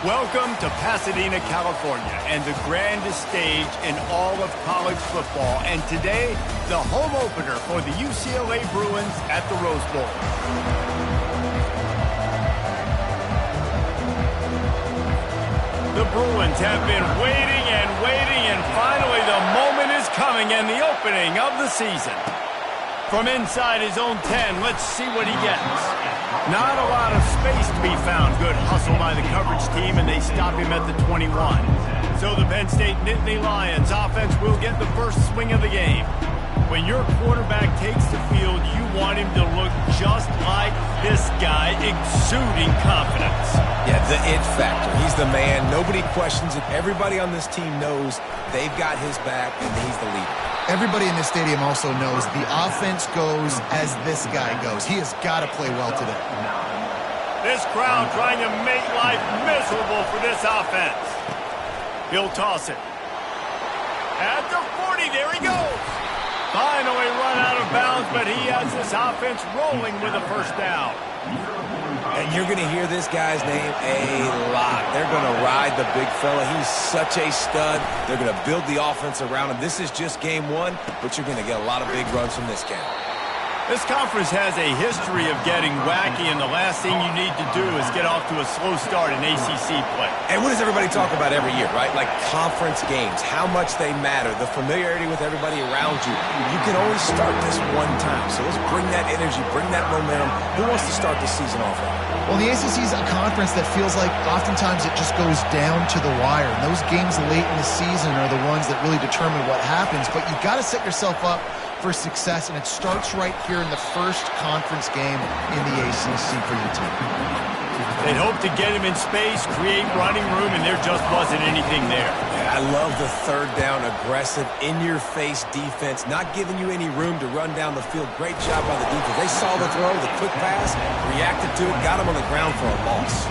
Welcome to Pasadena, California, and the grandest stage in all of college football. And today, the home opener for the UCLA Bruins at the Rose Bowl. The Bruins have been waiting and waiting, and finally the moment is coming and the opening of the season. From inside his own 10, let's see what he gets. Not a lot of space to be found. Good hustle by the coverage team, and they stop him at the 21. So the Penn State Nittany Lions offense will get the first swing of the game. When your quarterback takes the field, you want him to look just like this guy, exuding confidence. Yeah, the it factor. He's the man. Nobody questions it. Everybody on this team knows they've got his back, and he's the leader. Everybody in this stadium also knows the offense goes as this guy goes. He has got to play well today. This crowd trying to make life miserable for this offense. He'll toss it. At the 40, there he goes. Finally run out of bounds, but he has this offense rolling with a first down. And you're going to hear this guy's name a lot. They're going to ride the big fella. He's such a stud. They're going to build the offense around him. This is just game one, but you're going to get a lot of big runs from this guy. This conference has a history of getting wacky, and the last thing you need to do is get off to a slow start in ACC play. And what does everybody talk about every year, right? Like conference games, how much they matter, the familiarity with everybody around you. You can only start this one time, so let's bring that energy, bring that momentum. Who wants to start the season off right? Well, the ACC is a conference that feels like oftentimes it just goes down to the wire. And those games late in the season are the ones that really determine what happens. But you've got to set yourself up for success, and it starts right here in the first conference game in the ACC for your team. They'd hope to get him in space, create running room, and there just wasn't anything there. Yeah, I love the third down, aggressive, in-your-face defense, not giving you any room to run down the field. Great job by the defense. They saw the throw, the quick pass, reacted to it, got him on the ground for a loss.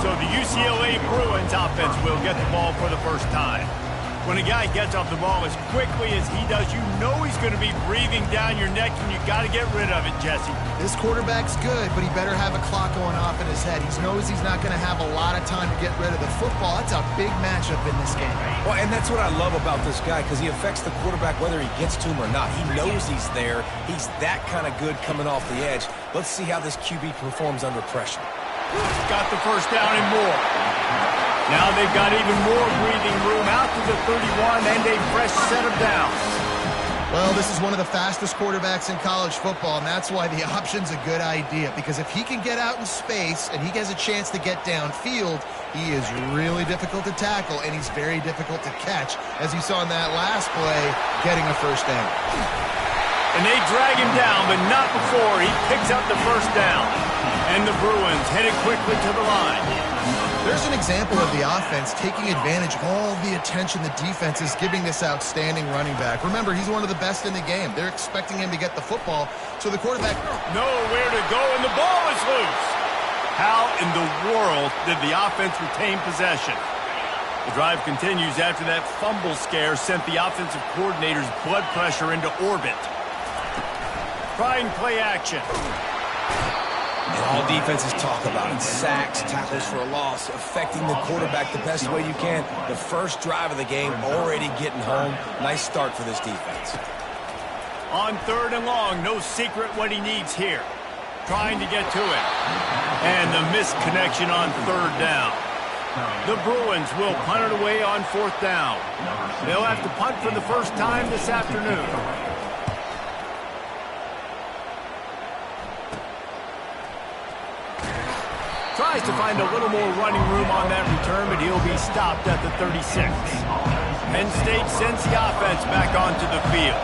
So the UCLA Bruins offense will get the ball for the first time. When a guy gets off the ball as quickly as he does, you know he's going to be breathing down your neck, and you got to get rid of it, Jesse. This quarterback's good, but he better have a clock going off in his head. He knows he's not going to have a lot of time to get rid of the football. That's a big matchup in this game. Well, and that's what I love about this guy, because he affects the quarterback whether he gets to him or not. He knows he's there. He's that kind of good coming off the edge. Let's see how this QB performs under pressure. Got the first down and more. Now they've got even more breathing room out to the 31 and a fresh set of downs. Well, this is one of the fastest quarterbacks in college football, and that's why the option's a good idea. Because if he can get out in space and he has a chance to get downfield, he is really difficult to tackle, and he's very difficult to catch, as you saw in that last play, getting a first down. And they drag him down, but not before he picks up the first down. And the Bruins headed quickly to the line. There's an example of the offense taking advantage of all the attention the defense is giving this outstanding running back. Remember, he's one of the best in the game. They're expecting him to get the football, so the quarterback... Nowhere to go, and the ball is loose. How in the world did the offense retain possession? The drive continues after that fumble scare sent the offensive coordinator's blood pressure into orbit. Trying play action. And all defenses talk about it. Sacks, tackles for a loss, affecting the quarterback the best way you can. The first drive of the game already getting home. Nice start for this defense. On third and long, no secret what he needs here. Trying to get to it. And the missed connection on third down. The Bruins will punt it away on fourth down. They'll have to punt for the first time this afternoon. Tries to find a little more running room on that return, but he'll be stopped at the 36. Penn State sends the offense back onto the field.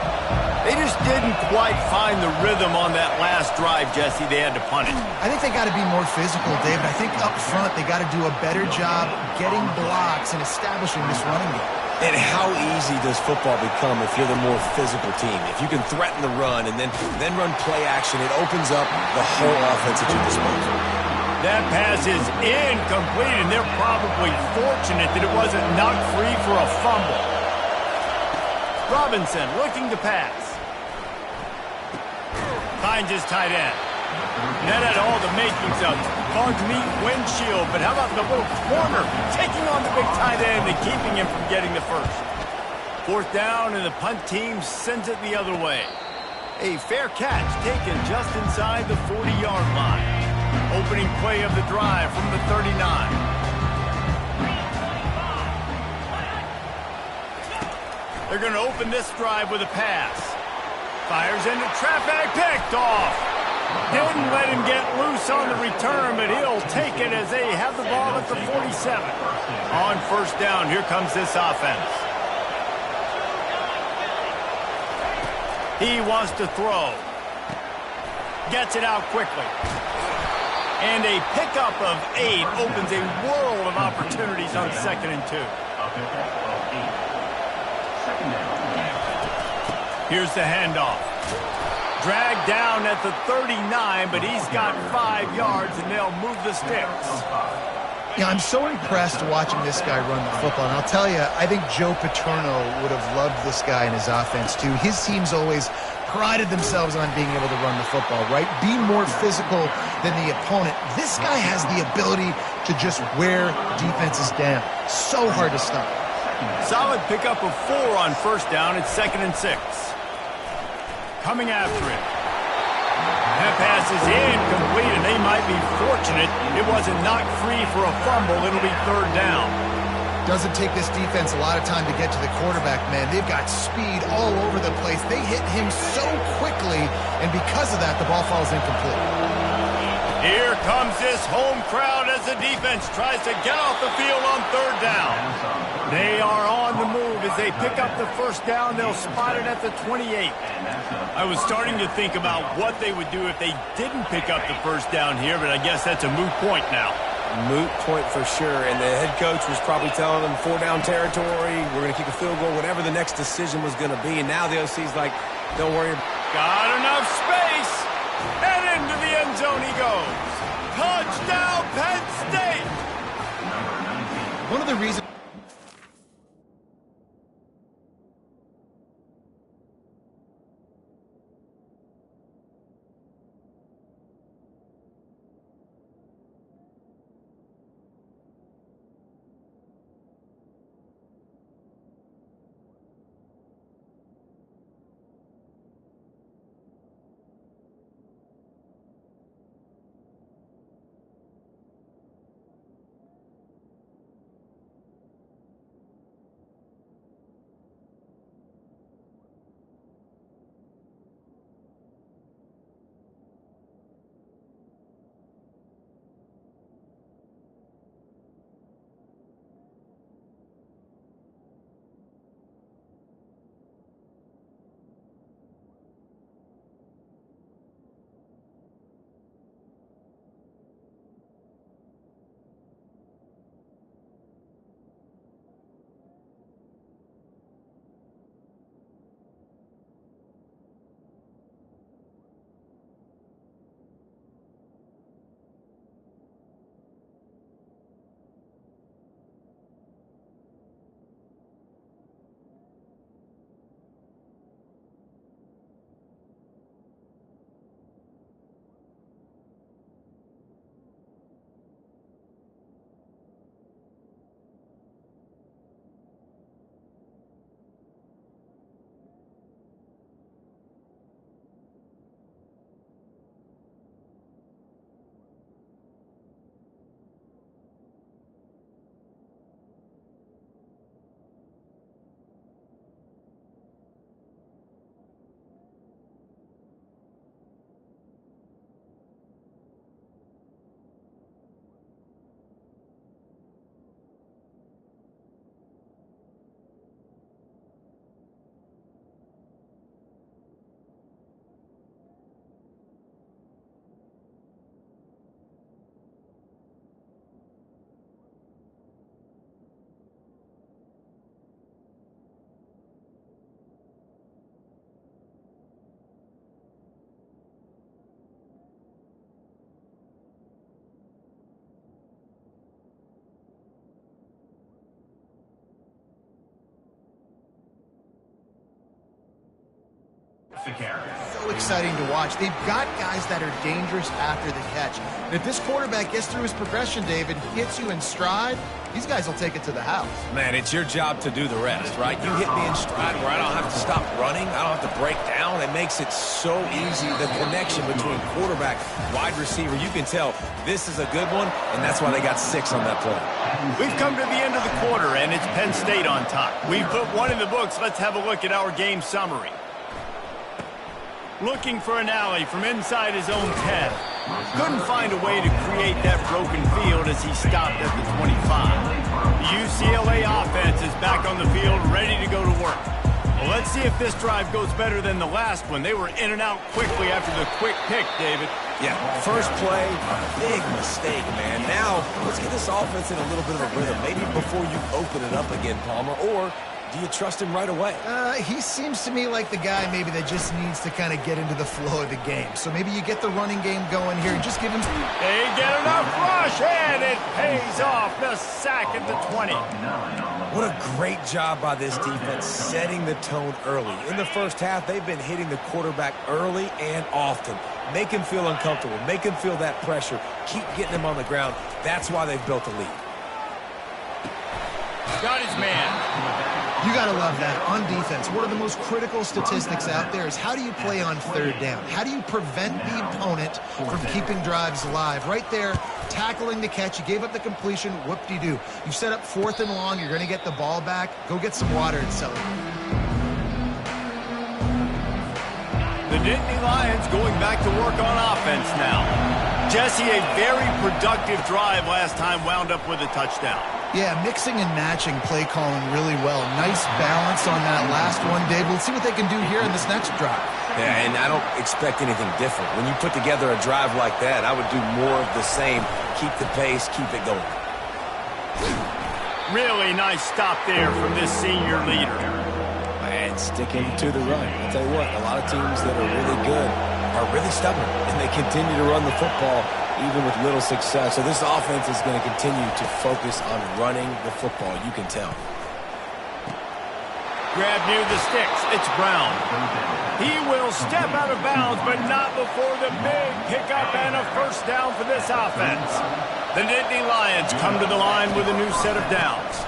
They just didn't quite find the rhythm on that last drive, Jesse. They had to punt it. I think they got to be more physical, David. I think up front they got to do a better job getting blocks and establishing this running game. And how easy does football become if you're the more physical team? If you can threaten the run and then run play action, it opens up the whole offense at your disposal. That pass is incomplete, and they're probably fortunate that it wasn't knocked free for a fumble. Robinson looking to pass. Finds his tight end. That had all the makings of bug meat windshield, but how about the little corner taking on the big tight end and keeping him from getting the first? Fourth down, and the punt team sends it the other way. A fair catch taken just inside the 40-yard line. Opening play of the drive from the 39. They're going to open this drive with a pass. Fires into traffic, picked off. Didn't let him get loose on the return, but he'll take it as they have the ball at the 47. On first down, here comes this offense. He wants to throw. Gets it out quickly. And a pickup of 8 opens a world of opportunities on 2nd and 2. Here's the handoff. Dragged down at the 39, but he's got 5 yards, and they'll move the sticks. Yeah, I'm so impressed watching this guy run the football. And I'll tell you, I think Joe Paterno would have loved this guy in his offense, too. His teams always prided themselves on being able to run the football, right? Be more physical than the opponent. This guy has the ability to just wear defenses down. So hard to stop. Solid pickup of 4 on first down. It's 2nd and 6. Coming after it. That pass is incomplete, and they might be fortunate it wasn't knocked free for a fumble. It'll be 3rd down. Doesn't take this defense a lot of time to get to the quarterback, man. They've got speed all over the place. They hit him so quickly, and because of that, the ball falls incomplete. Here comes this home crowd as the defense tries to get off the field on 3rd down. They are on the move as they pick up the first down. They'll spot it at the 28. I was starting to think about what they would do if they didn't pick up the first down here, but I guess that's a moot point now. Moot point for sure, and the head coach was probably telling them 4-down territory, we're going to kick a field goal, whatever the next decision was going to be, and now the OC's like, don't worry. Got enough space, and into the end zone he goes. Touchdown, Penn State! One of the reasons so exciting to watch. They've got guys that are dangerous after the catch. And if this quarterback gets through his progression, David, hits you in stride, these guys will take it to the house. Man, it's your job to do the rest, right? You hit me in stride where I don't have to stop running. I don't have to break down. It makes it so easy. The connection between quarterback, wide receiver, you can tell this is a good one, and that's why they got 6 on that play. We've come to the end of the quarter, and it's Penn State on top. We've put 1 in the books. Let's have a look at our game summary. Looking for an alley from inside his own 10. Couldn't find a way to create that broken field as he stopped at the 25. The UCLA offense is back on the field, ready to go to work. Well, let's see if this drive goes better than the last one. They were in and out quickly after the quick pick, David. Yeah, first play, big mistake, man. Now, let's get this offense in a little bit of a rhythm. Maybe before you open it up again, Palmer, or Do you trust him right away? He seems to me like the guy maybe that just needs to kind of get into the flow of the game. So maybe you get the running game going here and just give him... They get enough rush, and it pays off. The sack at the 20. What a great job by this defense setting the tone early. In the first half, they've been hitting the quarterback early and often. Make him feel uncomfortable. Make him feel that pressure. Keep getting him on the ground. That's why they've built a lead. Got his man. You got to love that. On defense, one of the most critical statistics out there is how do you play on third down? How do you prevent the opponent from keeping drives alive? Right there, tackling the catch. You gave up the completion. Whoop-de-doo. You set up 4th and long. You're going to get the ball back. Go get some water and celebrate. The Nittany Lions going back to work on offense now. Jesse, a very productive drive last time, wound up with a touchdown. Yeah, mixing and matching play calling really well. Nice balance on that last one, Dave. We'll see what they can do here in this next drive. Yeah, and I don't expect anything different. When you put together a drive like that, I would do more of the same. Keep the pace, keep it going. Really nice stop there from this senior leader. And sticking to the run. I'll tell you what, a lot of teams that are really good are really stubborn, and they continue to run the football even with little success. So this offense is going to continue to focus on running the football. You can tell. Grab near the sticks. It's Brown. He will step out of bounds, but not before the big pickup and a first down for this offense. The Nittany Lions come to the line with a new set of downs.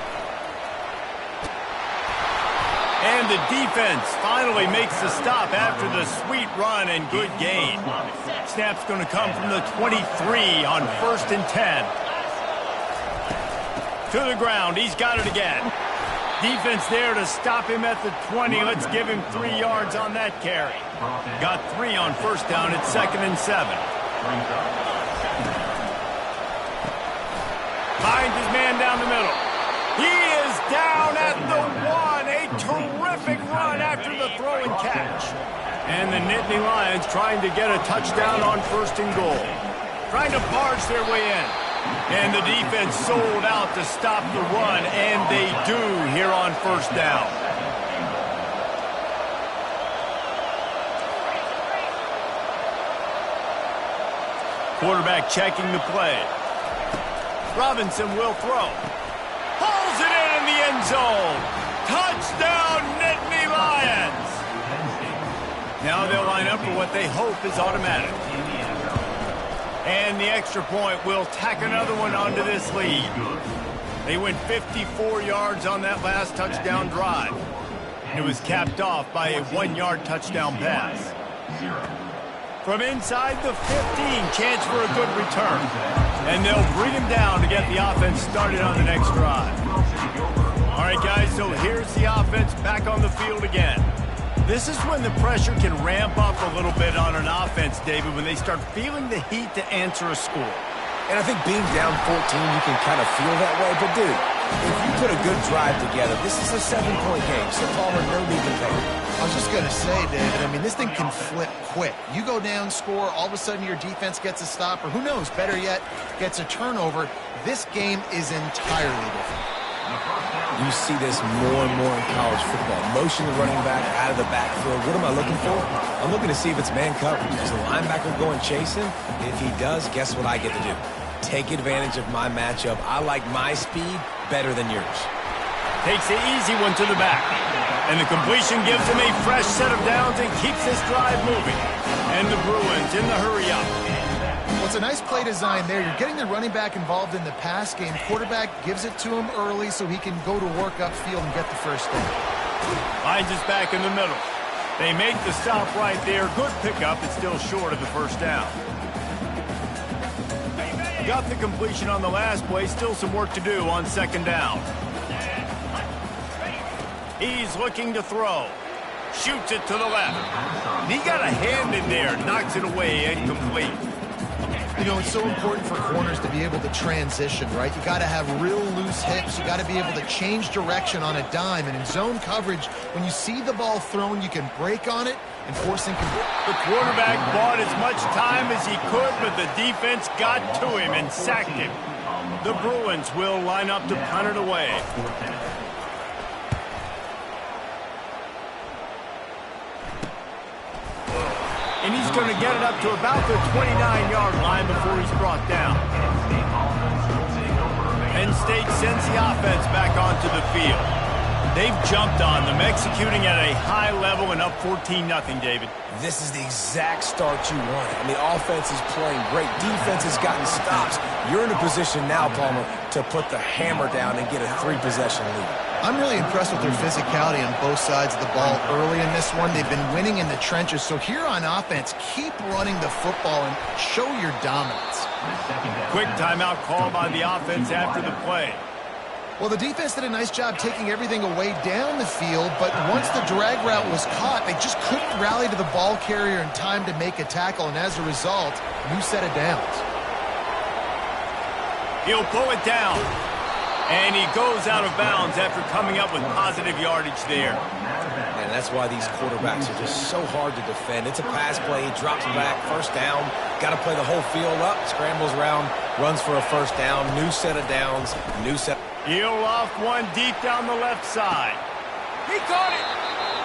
And the defense finally makes the stop after the sweet run and good gain. Snap's going to come from the 23 on 1st and 10. To the ground. He's got it again. Defense there to stop him at the 20. Let's give him 3 yards on that carry. Got 3 on first down at 2nd and 7. Finds his man down the middle. He is down at the 1. A terrific run after the throw and catch. And the Nittany Lions trying to get a touchdown on 1st and goal. Trying to barge their way in. And the defense sold out to stop the run, and they do here on 1st down. Quarterback checking the play. Robinson will throw. Pulls it in the end zone. Touchdown, Nittany Lions. Now they'll line up for what they hope is automatic. And the extra point will tack another one onto this lead. They went 54 yards on that last touchdown drive. It was capped off by a 1-yard touchdown pass. From inside the 15, chance for a good return. And they'll bring him down to get the offense started on the next drive. All right, guys, so here's the offense back on the field again. This is when the pressure can ramp up a little bit on an offense, David, when they start feeling the heat to answer a score. And I think being down 14, you can kind of feel that way. But, dude, if you put a good drive together, this is a 7-point game, so Palmer, no need to pay. I was just going to say, David, I mean, this thing can flip quick. You go down, score, all of a sudden your defense gets a stop, or who knows, better yet, gets a turnover. This game is entirely different. You see this more and more in college football. Motion the running back out of the backfield. What am I looking for? I'm looking to see if it's man coverage. Is the linebacker going chasing? If he does, guess what I get to do? Take advantage of my matchup. I like my speed better than yours. Takes the easy one to the back. And the completion gives him a fresh set of downs and keeps this drive moving. And the Bruins in the hurry-up. Well, it's a nice play design there. You're getting the running back involved in the pass game. Quarterback gives it to him early so he can go to work upfield and get the first down. Finds us back in the middle. They make the stop right there. Good pickup. It's still short of the first down. Got the completion on the last play. Still some work to do on 2nd down. He's looking to throw. Shoots it to the left. He got a hand in there. Knocks it away. Incomplete. You know, it's so important for corners to be able to transition, right? You got to have real loose hips. You got to be able to change direction on a dime. And in zone coverage, when you see the ball thrown, you can break on it and force inconvenience. The quarterback bought as much time as he could, but the defense got to him and sacked him. The Bruins will line up to punt it away. And he's going to get it up to about the 29-yard line before he's brought down. Penn State sends the offense back onto the field. They've jumped on them, executing at a high level and up 14-0, David. This is the exact start you want. I mean, offense is playing great. Defense has gotten stops. You're in a position now, Palmer, to put the hammer down and get a 3-possession lead. I'm really impressed with their physicality on both sides of the ball early in this one. They've been winning in the trenches. So here on offense, keep running the football and show your dominance. Quick timeout call by the offense after the play. Well, the defense did a nice job taking everything away down the field, but once the drag route was caught, they just couldn't rally to the ball carrier in time to make a tackle, and as a result, new set of downs. He'll pull it down, and he goes out of bounds after coming up with positive yardage there. And that's why these quarterbacks are just so hard to defend. It's a pass play, he drops back, first down, got to play the whole field up, scrambles around, runs for a first down, new set of downs, new set. He'll loft one deep down the left side. He caught it!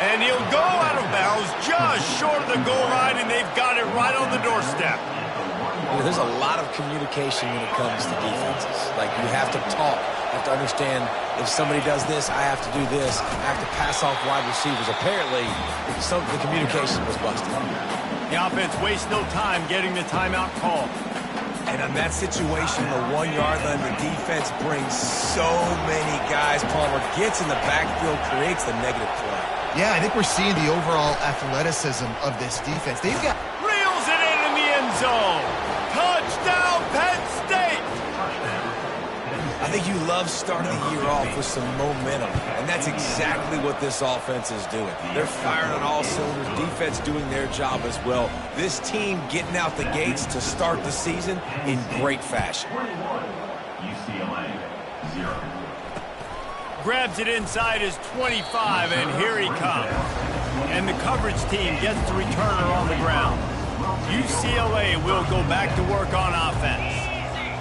And he'll go out of bounds just short of the goal line, and they've got it right on the doorstep. You know, there's a lot of communication when it comes to defenses. Like, you have to talk. You have to understand if somebody does this, I have to do this. I have to pass off wide receivers. Apparently, the communication was busted. The offense wastes no time getting the timeout call. And on that situation, the 1-yard line, the defense brings so many guys. Palmer gets in the backfield, creates the negative play. Yeah, I think we're seeing the overall athleticism of this defense. They've got... Reels it in the end zone. Touchdown, Penn State! I think you love starting the year off with some momentum, and that's exactly what this offense is doing. They're firing on all cylinders, defense doing their job as well. This team getting out the gates to start the season in great fashion. Grabs it inside his 25, and here he comes. And the coverage team gets the returner on the ground. UCLA will go back to work on offense.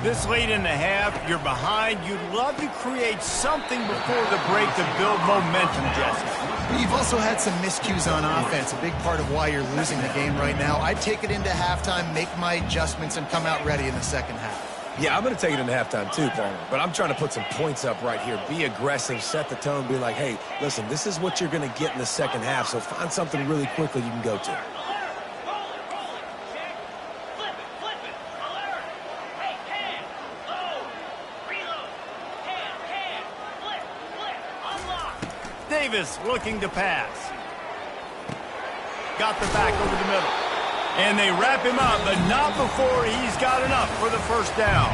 This late in the half, you're behind. You'd love to create something before the break to build momentum, Jesse. You've also had some miscues on offense, a big part of why you're losing the game right now. I'd take it into halftime, make my adjustments, and come out ready in the second half. Yeah, I'm going to take it into halftime too, Palmer. But I'm trying to put some points up right here. Be aggressive, set the tone, be like, hey, listen, this is what you're going to get in the second half, so find something really quickly you can go to. Davis looking to pass. Got the back over the middle. And they wrap him up, but not before he's got enough for the first down.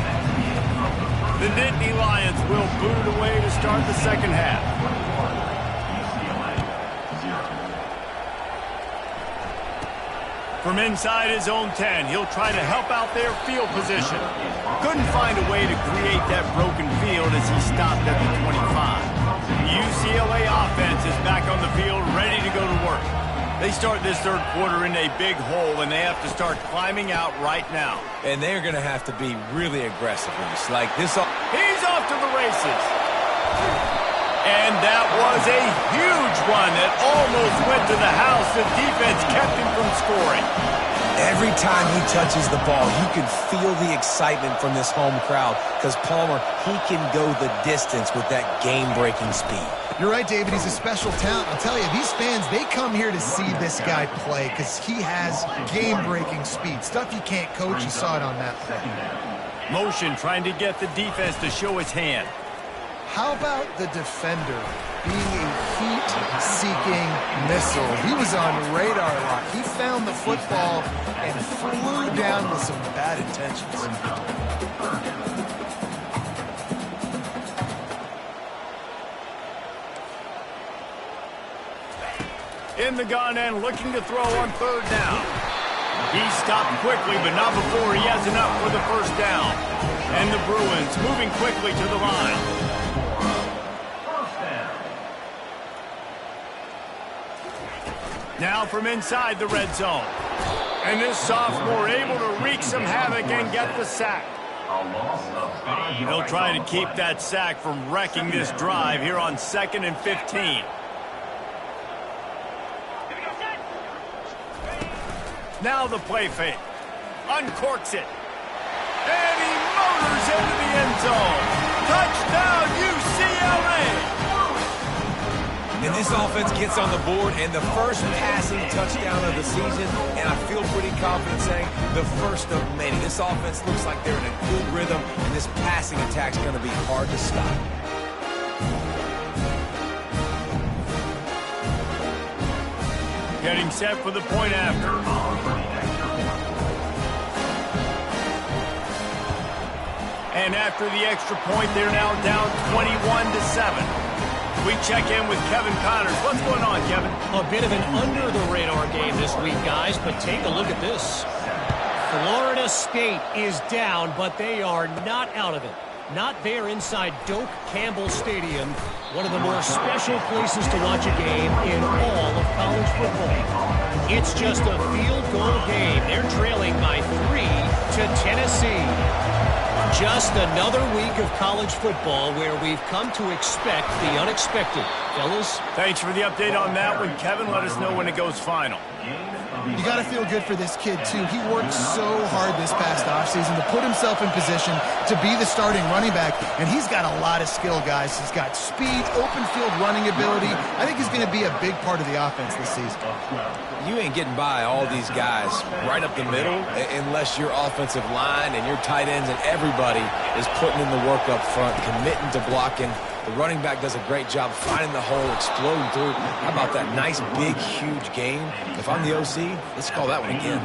The Nittany Lions will boot it away to start the second half. From inside his own 10, he'll try to help out their field position. Couldn't find a way to create that broken field as he stopped at the 25. The UCLA offense is back on the field, ready to go to work. They start this third quarter in a big hole, and they have to start climbing out right now. And they're going to have to be really aggressive. Like this. He's off to the races. And that was a huge one that almost went to the house. The defense kept him from scoring. Every time he touches the ball, you can feel the excitement from this home crowd because Palmer, he can go the distance with that game-breaking speed. You're right, David. He's a special talent. I'll tell you, these fans, they come here to see this guy play because he has game-breaking speed. Stuff you can't coach. You saw it on that play. Motion trying to get the defense to show his hand. How about the defender being a heat-seeking missile? He was on radar lock. He found the football and flew down with some bad intentions. In the gun and looking to throw on third down. He stopped quickly, but not before he has enough for the first down. And the Bruins moving quickly to the line. Now from inside the red zone. And this sophomore able to wreak some havoc and get the sack. He'll try to keep that sack from wrecking this drive here on 2nd and 15. Now the play fake. Uncorks it. And he motors into the end zone. Touchdown, UCLA! And this offense gets on the board, and the first passing touchdown of the season, and I feel pretty confident saying the first of many. This offense looks like they're in a good rhythm, and this passing attack's going to be hard to stop. Getting set for the point after. And after the extra point, they're now down 21-7. We check in with Kevin Connors. What's going on, Kevin? A bit of an under-the-radar game this week, guys, but take a look at this. Florida State is down, but they are not out of it. Not there inside Doak Campbell Stadium, one of the more special places to watch a game in all of college football. It's just a field goal game. They're trailing by 3 to Tennessee. Just another week of college football where we've come to expect the unexpected. Fellas? Thanks for the update on that one, Kevin. Let us know when it goes final. You got to feel good for this kid, too. He worked so hard this past offseason to put himself in position to be the starting running back, and he's got a lot of skill, guys. He's got speed, open field running ability. I think he's going to be a big part of the offense this season. You ain't getting by all these guys right up the middle unless your offensive line and your tight ends and everybody is putting in the work up front, committing to blocking. The running back does a great job finding the hole, exploding through. How about that nice, big, huge game? If I'm the OC, let's call that one again.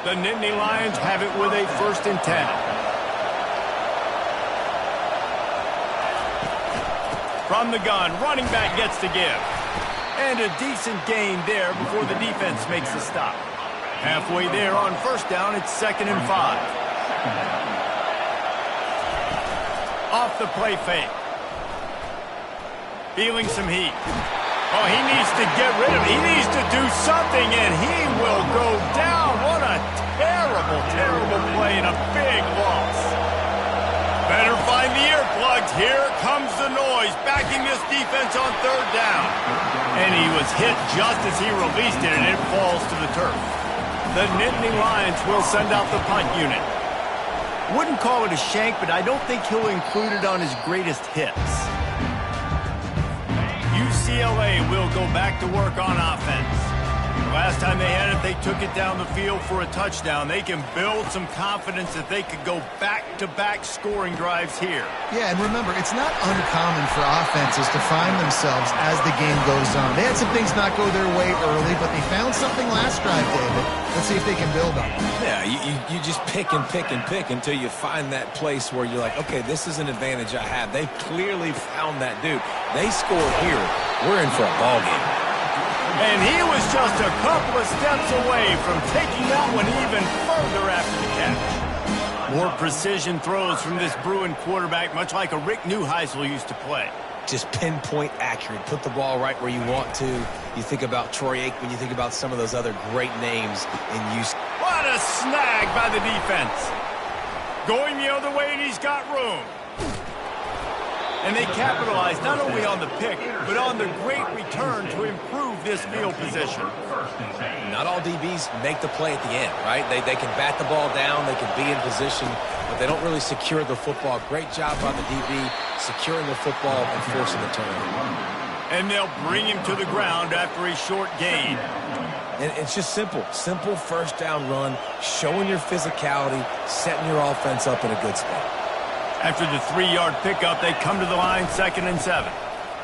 The Nittany Lions have it with a 1st and 10. From the gun, running back gets to give. And a decent gain there before the defense makes the stop. Halfway there on 1st down, it's 2nd and 5. Off the play fake. Feeling some heat. Oh, he needs to get rid of it. He needs to do something, and he will go down. What a terrible, terrible play and a big loss. Better find the earplugs. Here comes the noise, backing this defense on 3rd down. And he was hit just as he released it, and it falls to the turf. The Nittany Lions will send out the punt unit. Wouldn't call it a shank, but I don't think he'll include it on his greatest hits. UCLA will go back to work on offense. Last time they had it, they took it down the field for a touchdown. They can build some confidence that they could go back-to-back scoring drives here. Yeah, and remember, it's not uncommon for offenses to find themselves as the game goes on. They had some things not go their way early, but they found something last drive, David. Let's see if they can build on it. Yeah, you just pick and pick and pick until you find that place where you're like, okay, this is an advantage I have. They clearly found that dude. They scored here. We're in for a ball game. And he was just a couple of steps away from taking that one even further after the catch. More precision throws from this Bruin quarterback, much like a Rick Neuheisel used to play. Just pinpoint accurate. Put the ball right where you want to. You think about Troy Aikman, you think about some of those other great names in use. What a snag by the defense. Going the other way, and he's got room. And they capitalize not only on the pick, but on the great return to improve this field position. Not all DBs make the play at the end, right? They can bat the ball down, they can be in position, but they don't really secure the football. Great job by the DB securing the football and forcing the turnover. And they'll bring him to the ground after a short gain. And it's just simple 1st down run, showing your physicality, setting your offense up in a good spot. After the 3-yard pickup, they come to the line, 2nd and 7.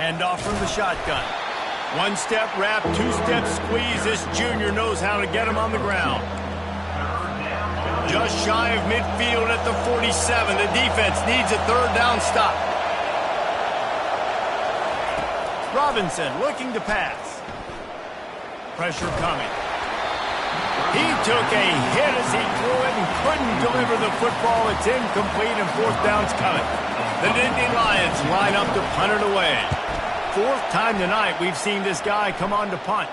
Hand off from the shotgun. 1-step wrap, 2-step squeeze. This junior knows how to get him on the ground. Just shy of midfield at the 47. The defense needs a 3rd down stop. Robinson looking to pass. Pressure coming. He took a hit as he threw it and couldn't deliver the football. It's incomplete and 4th down's coming. The Nittany Lions line up to punt it away. 4th time tonight we've seen this guy come on to punt.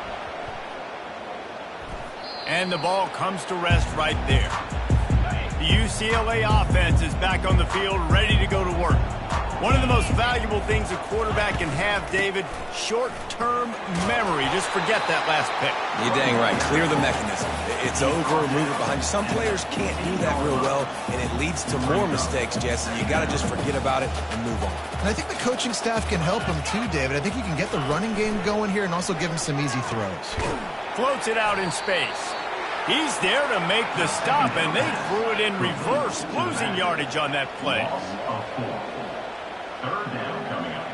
And the ball comes to rest right there. The UCLA offense is back on the field, ready to go to work. One of the most valuable things a quarterback can have, David, short-term memory. Just forget that last pick. You're dang right. Clear the mechanism. It's over, move it behind you. Some players can't do that real well, and it leads to more mistakes, Jesse. You got to just forget about it and move on. And I think the coaching staff can help him too, David. I think you can get the running game going here and also give him some easy throws. Floats it out in space. He's there to make the stop, and they threw it in reverse, losing yardage on that play. Third down coming up.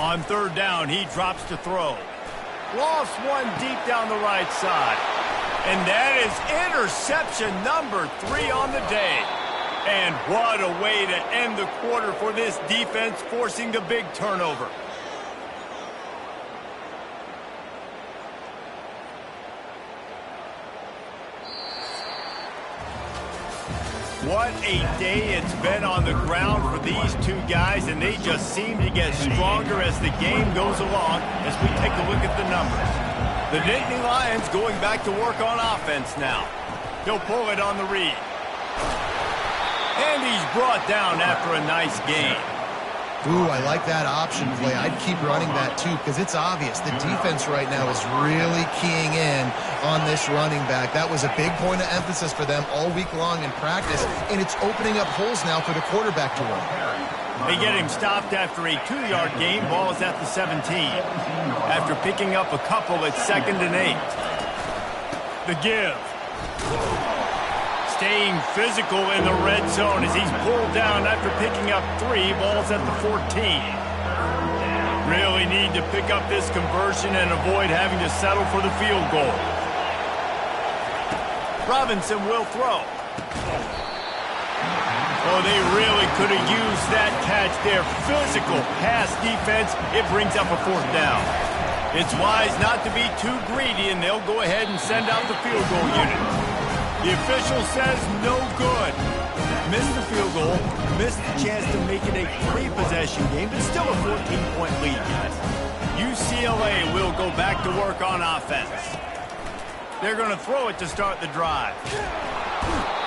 On third down, he drops to throw. Lost one deep down the right side. And that is interception number 3 on the day. And what a way to end the quarter for this defense, forcing the big turnover. What a day it's been on the ground for these two guys, and they just seem to get stronger as the game goes along as we take a look at the numbers. The Nittany Lions going back to work on offense now. He'll pull it on the read. And he's brought down after a nice gain. Ooh, I like that option play. I'd keep running that too because it's obvious the defense right now is really keying in on this running back. That was a big point of emphasis for them all week long in practice, and it's opening up holes now for the quarterback to run. They get him stopped after a 2-yard gain. Ball is at the 17. After picking up a couple at 2nd and 8. The give. Staying physical in the red zone as he's pulled down after picking up 3. Ball's at the 14. Really need to pick up this conversion and avoid having to settle for the field goal. Robinson will throw. Oh, they really could have used that catch there. Physical pass defense. It brings up a 4th down. It's wise not to be too greedy, and they'll go ahead and send out the field goal unit. The official says no good. Missed the field goal, missed the chance to make it a 3-possession game, but still a 14-point lead, guys. UCLA will go back to work on offense. They're going to throw it to start the drive.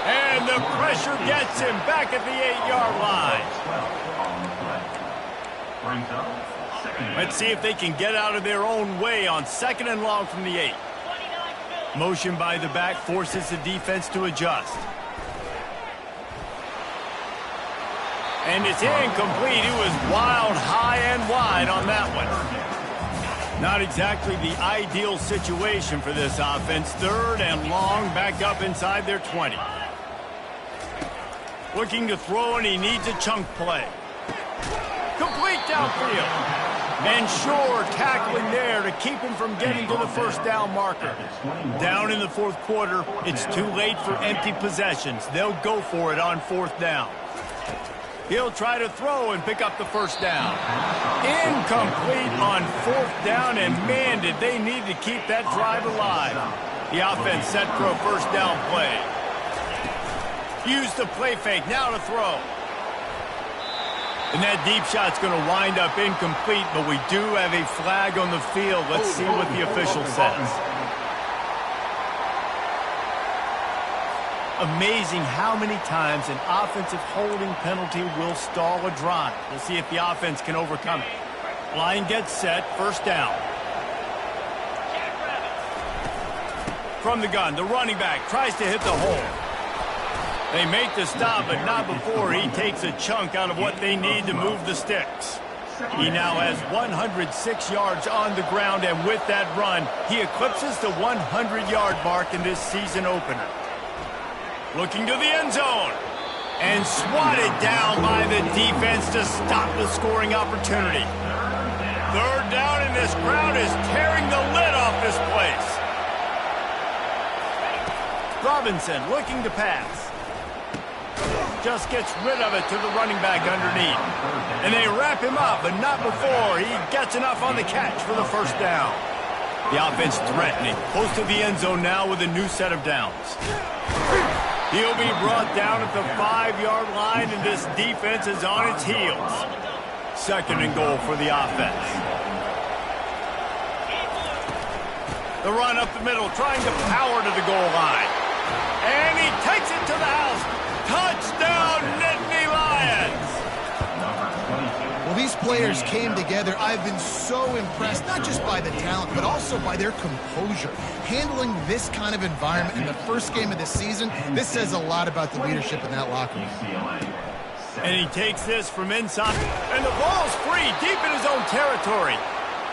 And the pressure gets him back at the 8-yard line. Let's see if they can get out of their own way on 2nd and long from the 8. Motion by the back forces the defense to adjust. And it's incomplete. It was wild, high and wide on that one. Not exactly the ideal situation for this offense. 3rd and long, back up inside their 20. Looking to throw, and he needs a chunk play. Complete downfield. And sure, tackling there to keep him from getting to the 1st down marker. Down in the 4th quarter, it's too late for empty possessions. They'll go for it on 4th down. He'll try to throw and pick up the 1st down. Incomplete on 4th down, and man, did they need to keep that drive alive. The offense set for a 1st down play. Use the play fake, now to throw. And that deep shot's going to wind up incomplete, but we do have a flag on the field. Let's see what the official says. Amazing how many times an offensive holding penalty will stall a drive. We'll see if the offense can overcome it. Line gets set, 1st down. From the gun, the running back tries to hit the hole. They make the stop, but not before he takes a chunk out of what they need to move the sticks. He now has 106 yards on the ground, and with that run, he eclipses the 100-yard mark in this season opener. Looking to the end zone, and swatted down by the defense to stop the scoring opportunity. 3rd down, and this crowd is tearing the lid off this place. Robinson looking to pass. Just gets rid of it to the running back underneath. And they wrap him up, but not before he gets enough on the catch for the 1st down. The offense threatening, close to the end zone now with a new set of downs. He'll be brought down at the 5-yard line, and this defense is on its heels. 2nd and goal for the offense. The run up the middle, trying to power to the goal line. And he takes it to the house. Touchdown, Nittany Lions! these players came together, I've been so impressed, not just by the talent, but also by their composure. Handling this kind of environment in the first game of the season, this says a lot about the leadership in that locker room. And he takes this from inside, and the ball's free, deep in his own territory.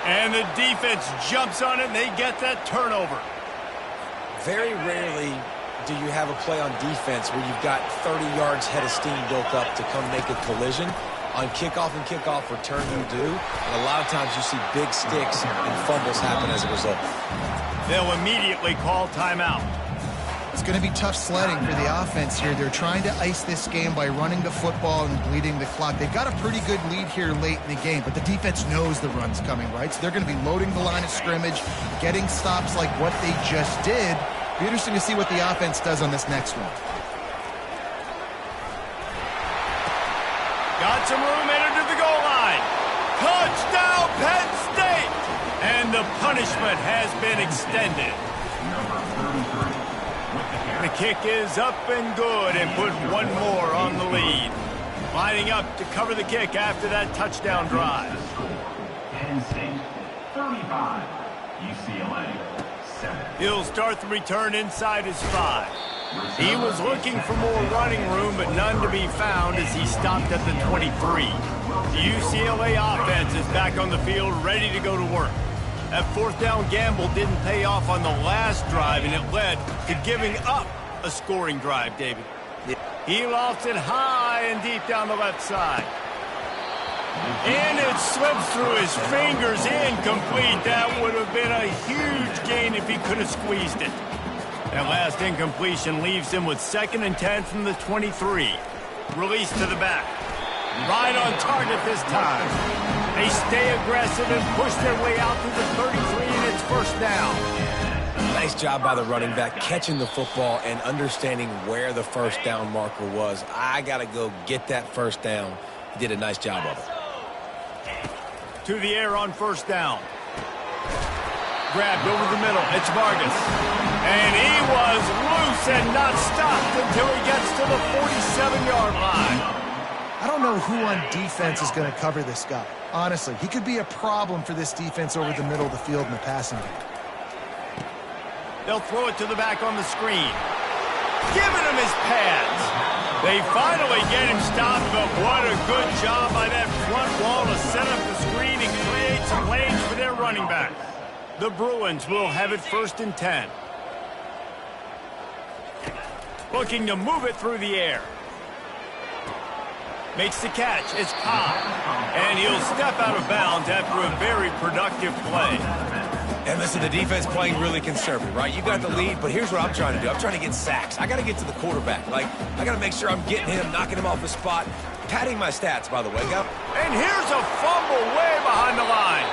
And the defense jumps on it, and they get that turnover. Very rarely do you have a play on defense where you've got 30 yards head of steam built up to come make a collision. On kickoff and kickoff return, you do. And a lot of times you see big sticks and fumbles happen as a result. They'll immediately call timeout. It's going to be tough sledding for the offense here. They're trying to ice this game by running the football and bleeding the clock. They've got a pretty good lead here late in the game, but the defense knows the run's coming, right? So they're going to be loading the line of scrimmage, getting stops like what they just did. Be interesting to see what the offense does on this next one. Got some room, entered to the goal line. Touchdown, Penn State! And the punishment has been extended. The kick is up and good and put one more on the lead. Lining up to cover the kick after that touchdown drive. Penn State, 35. UCLA, 7. He'll start the return inside his 5. He was looking for more running room, but none to be found as he stopped at the 23. The UCLA offense is back on the field, ready to go to work. That fourth down gamble didn't pay off on the last drive, and it led to giving up a scoring drive, David. He lofts it high and deep down the left side. And it slips through his fingers, incomplete. That would have been a huge gain if he could have squeezed it. That last incompletion leaves him with 2nd and 10 from the 23. Release to the back. Right on target this time. They stay aggressive and push their way out to the 33, and it's first down. Nice job by the running back, catching the football and understanding where the first down marker was. I got to go get that first down. He did a nice job of it. To the air on first down. Grabbed over the middle. It's Vargas. And he was loose and not stopped until he gets to the 47-yard line. I don't know who on defense is going to cover this guy. Honestly, he could be a problem for this defense over the middle of the field in the passing game. They'll throw it to the back on the screen. Giving him his pads. They finally get him stopped, but what a good job by that front wall to set up the screen and create some lanes for their running back. The Bruins will have it 1st and 10. Looking to move it through the air. Makes the catch. It's Cobb. And he'll step out of bounds after a very productive play. And listen, the defense playing really conservative, right? You got the lead, but here's what I'm trying to do. I'm trying to get sacks. I got to get to the quarterback. I got to make sure I'm getting him, knocking him off the spot. Padding my stats, by the way. And here's a fumble way behind the line.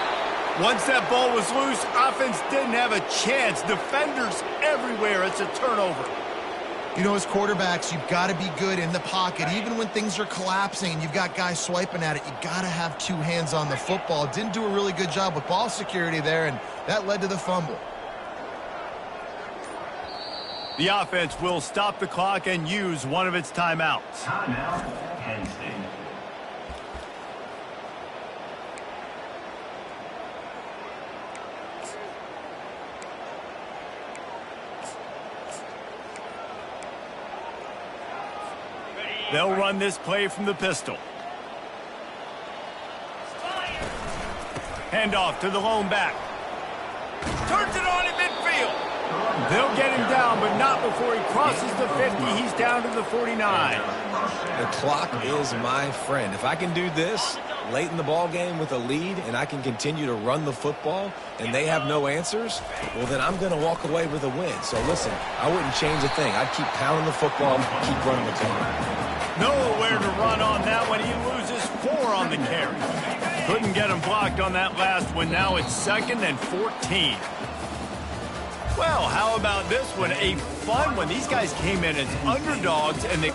Once that ball was loose, offense didn't have a chance. Defenders everywhere. It's a turnover. You know, as quarterbacks, you've got to be good in the pocket. Even when things are collapsing and you've got guys swiping at it, you've got to have 2 hands on the football. Didn't do a really good job with ball security there, and that led to the fumble. The offense will stop the clock and use one of its timeouts. Timeout, Penn State. They'll run this play from the pistol. Handoff to the lone back. Turns it on at midfield. They'll get him down, but not before he crosses the 50. He's down to the 49. The clock is my friend. If I can do this late in the ball game with a lead and I can continue to run the football and they have no answers, well, then I'm going to walk away with a win. So, listen, I wouldn't change a thing. I'd keep pounding the football, keep running the clock. Nowhere to run on that one. He loses 4 on the carry. Couldn't get him blocked on that last one. Now it's 2nd and 14. Well, how about this one? A fun one. These guys came in as underdogs, and they